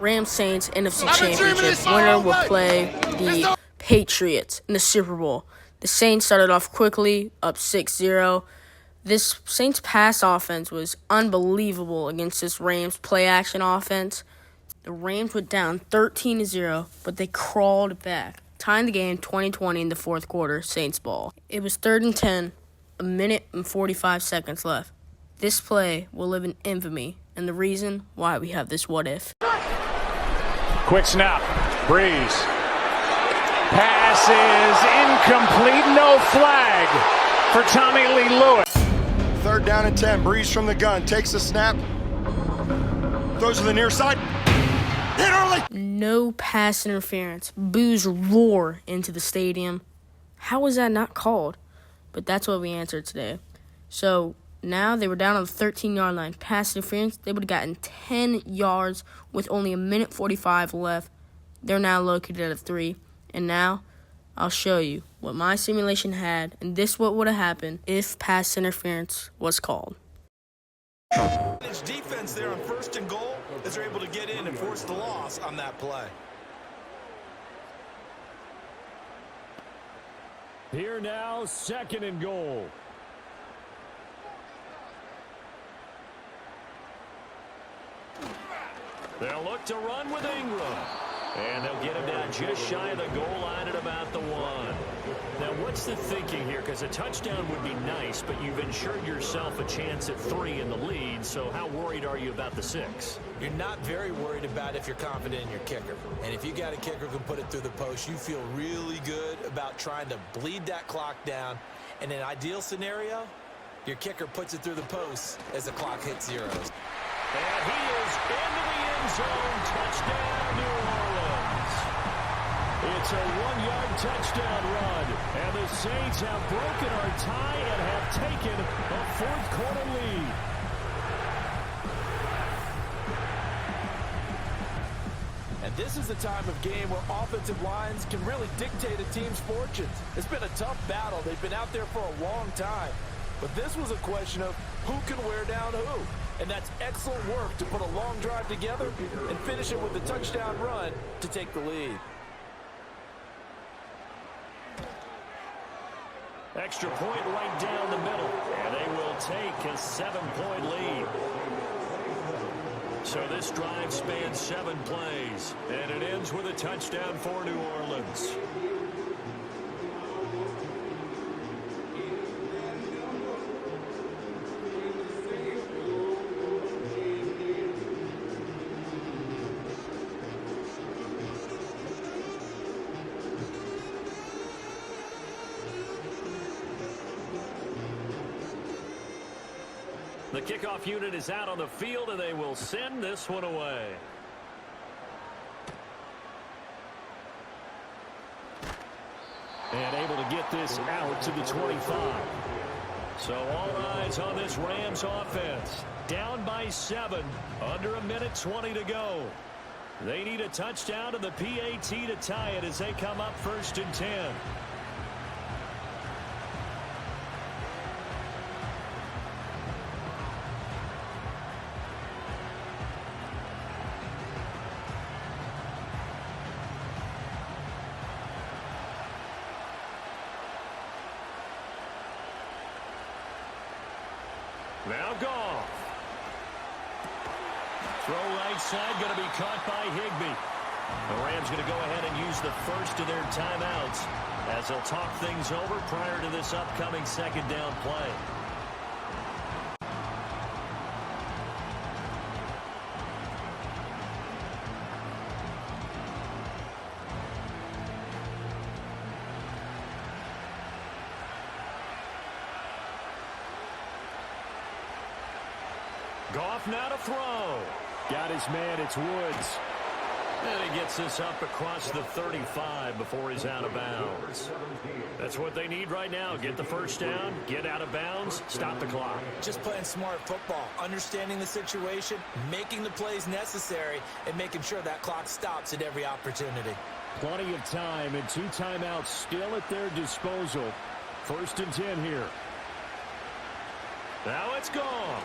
Rams Saints NFC Championship winner will play the Patriots in the Super Bowl. The Saints started off quickly, up 6-0. This Saints pass offense was unbelievable against this Rams play-action offense. The Rams went down 13-0, but they crawled back, tying the game 20-20 in the fourth quarter, Saints ball. It was 3rd and 10, a minute and 45 seconds left. This play will live in infamy, and the reason why we have this what-if. Quick snap. Breeze. Pass is incomplete. No flag for Tommy Lee Lewis. 3rd down and 10. Breeze from the gun. Takes the snap. Throws to the near side. Hit early. No pass interference. Boos roar into the stadium. How was that not called? But that's what we answered today. So now they were down on the 13-yard line. Pass interference, they would have gotten 10 yards with only a minute 45 left. They're now located at a 3. And now I'll show you what my simulation had, and this what would have happened if pass interference was called. Defense there on 1st and goal as they're able to get in and force the loss on that play. Here now, 2nd and goal. They'll look to run with Ingram. And they'll get him down just shy of the goal line at about the 1. Now, what's the thinking here? Because a touchdown would be nice, but you've ensured yourself a chance at 3 in the lead, so how worried are you about the 6? You're not very worried about if you're confident in your kicker. And if you got a kicker who can put it through the post, you feel really good about trying to bleed that clock down. In an ideal scenario, your kicker puts it through the post as the clock hits 0. And he is into the end zone. Touchdown, New Orleans. It's a 1-yard touchdown run. And the Saints have broken our tie and have taken a 4th quarter lead. And this is the time of game where offensive lines can really dictate a team's fortunes. It's been a tough battle. They've been out there for a long time. But this was a question of who can wear down who. And that's excellent work to put a long drive together and finish it with a touchdown run to take the lead. Extra point right down the middle. And they will take a 7-point lead. So this drive spans 7 plays. And it ends with a touchdown for New Orleans. The kickoff unit is out on the field, and they will send this one away. And able to get this out to the 25. So all eyes on this Rams offense. Down by 7, under a minute 20 to go. They need a touchdown to the PAT to tie it as they come up 1st and 10. Now Goff. Throw right side, going to be caught by Higbee. The Rams going to go ahead and use the first of their timeouts as they'll talk things over prior to this upcoming 2nd down play. Goff now to throw. Got his man, it's Woods. And he gets this up across the 35 before he's out of bounds. That's what they need right now. Get the first down, get out of bounds, stop the clock. Just playing smart football, understanding the situation, making the plays necessary, and making sure that clock stops at every opportunity. Plenty of time and 2 timeouts still at their disposal. 1st and 10 here. Now it's gone.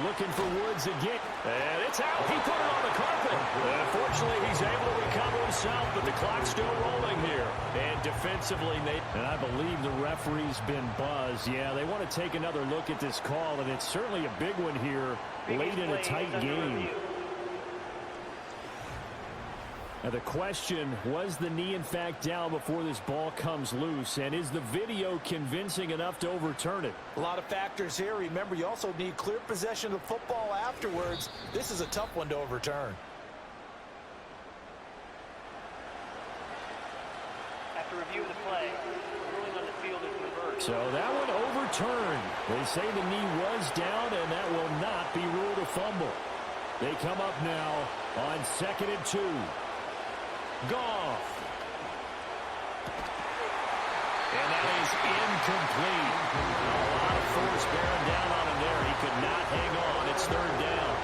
Looking for Woods again. And it's out. He put it on the carpet. Unfortunately, he's able to recover himself, but the clock's still rolling here. And defensively, and I believe the referee's been buzzed. Yeah, they want to take another look at this call, and it's certainly a big one here late in a tight game. Now the question, was the knee in fact down before this ball comes loose? And is the video convincing enough to overturn it? A lot of factors here. Remember, you also need clear possession of the football afterwards. This is a tough one to overturn. After review of the play, ruling on the field is reversed. So that one overturned. They say the knee was down, and that will not be ruled a fumble. They come up now on 2nd and 2. Goff. And that is incomplete. A lot of force bearing down on him there. He could not hang on. It's 3rd down.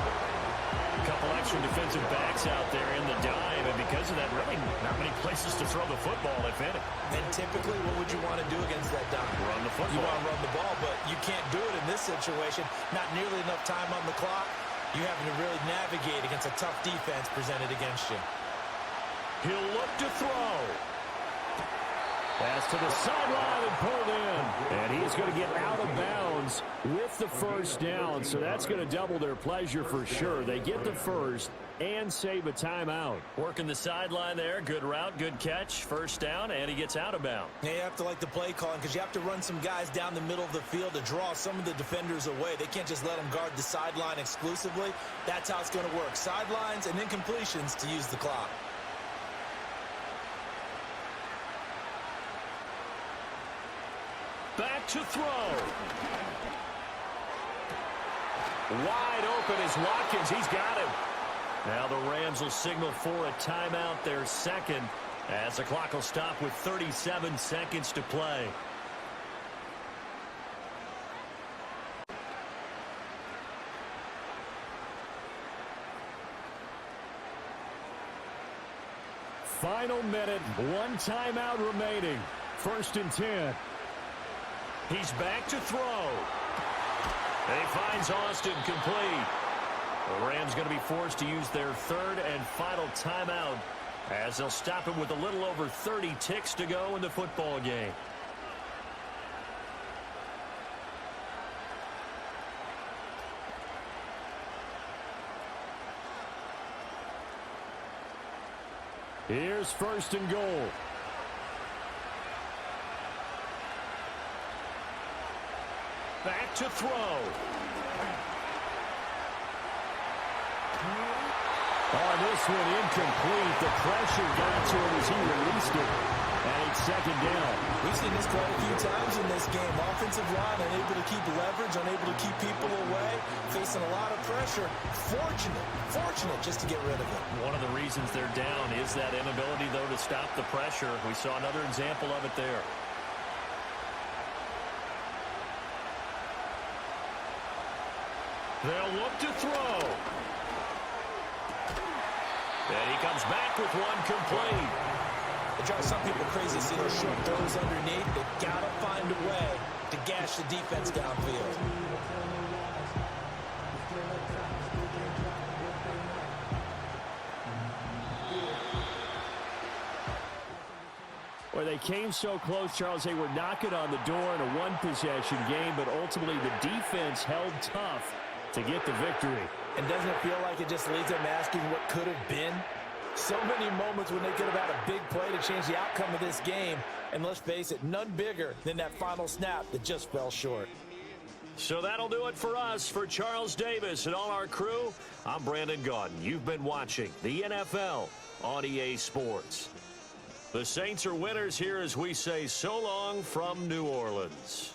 A couple extra defensive backs out there in the dime, and because of that, really not many places to throw the football, if any. And typically, what would you want to do against that dime? Run the football. You want to run the ball, but you can't do it in this situation. Not nearly enough time on the clock. You having to really navigate against a tough defense presented against you. He'll look to throw. Pass to the sideline and pulled in. And he's going to get out of bounds with the 1st down. So that's going to double their pleasure for sure. They get the 1st and save a timeout. Working the sideline there. Good route, good catch. 1st down, and he gets out of bounds. Yeah, you have to like the play calling because you have to run some guys down the middle of the field to draw some of the defenders away. They can't just let them guard the sideline exclusively. That's how it's going to work. Sidelines and incompletions to use the clock. Back to throw. Wide open is Watkins. He's got him. Now the Rams will signal for a timeout, their 2nd, as the clock will stop with 37 seconds to play. Final minute, 1 timeout remaining. 1st and 10. He's back to throw. And he finds Austin complete. The Rams going to be forced to use their 3rd and final timeout as they'll stop him with a little over 30 ticks to go in the football game. Here's 1st and goal. Back to throw. On this one, incomplete. The pressure got to him as he released it. And it's 2nd down. We've seen this quite a few times in this game. Offensive line unable to keep leverage, unable to keep people away, facing a lot of pressure. Fortunate just to get rid of it. One of the reasons they're down is that inability, though, to stop the pressure. We saw another example of it there. They'll look to throw. And he comes back with one complete. It drives some people crazy to see those short throws underneath. They've got to find a way to gash the defense downfield. Well, they came so close, Charles. They were knocking on the door in a one-possession game, but ultimately the defense held tough to get the victory. And doesn't it feel like it just leaves them asking what could have been? So many moments when they could have had a big play to change the outcome of this game. And let's face it, none bigger than that final snap that just fell short. So that'll do it for us. For Charles Davis and all our crew, I'm Brandon Gaudin. You've been watching the NFL on EA Sports. The Saints are winners here as we say so long from New Orleans.